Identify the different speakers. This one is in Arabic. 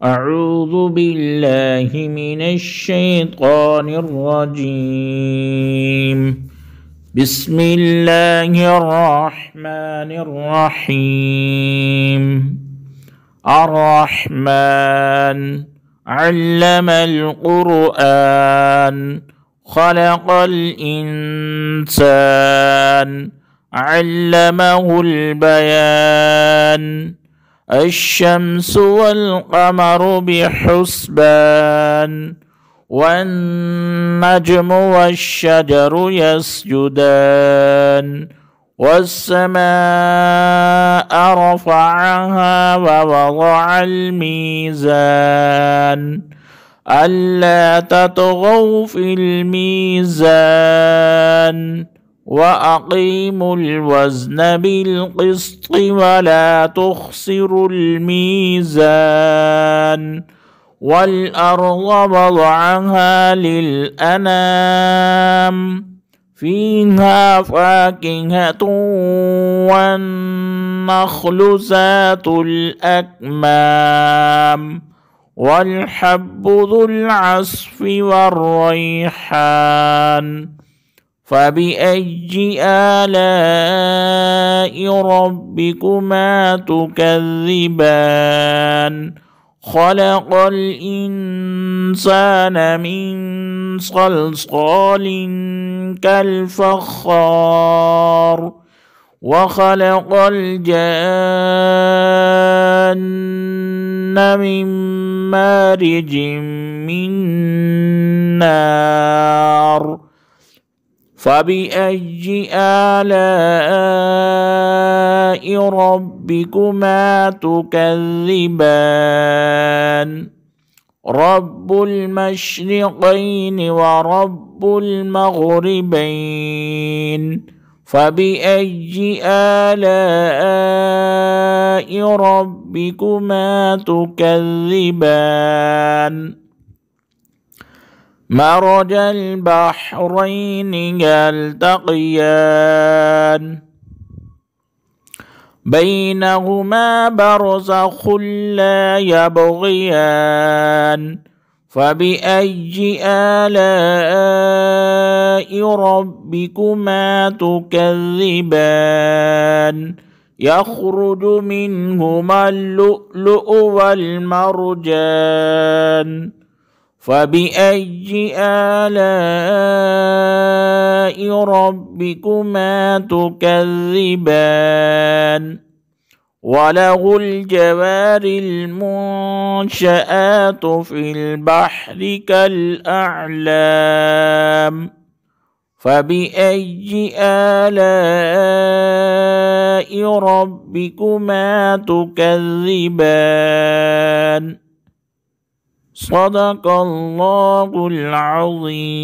Speaker 1: أعوذ بالله من الشيطان الرجيم. بسم الله الرحمن الرحيم. الرحمن علم القرآن خلق الإنسان علمه البيان. الشمس والقمر بحسبان والنجم والشجر يسجدان. والسماء رفعها ووضع الميزان ألا تطغوا في الميزان وأقيموا الوزن بالقسط ولا تخسروا الميزان. والأرض وضعها للأنام فيها فاكهة والنخل ذات الأكمام والحب ذو العصف والريحان. فبأي آلاء ربكما تكذبان؟ خلق الإنسان من صلصال كالفخار وخلق الجان من مارج من نار. فبأي آلاء ربكما تكذبان؟ رب المشرقين ورب المغربين. فبأي آلاء ربكما تكذبان؟ مرج البحرين يلتقيان بينهما برزخ لا يبغيان. فبأي آلاء ربكما تكذبان؟ يخرج منهما اللؤلؤ والمرجان. فبأي آلاء ربكما تكذبان؟ وله الجوار المنشآت في البحر كالأعلام. فبأي آلاء ربكما تكذبان؟ صدق الله العظيم.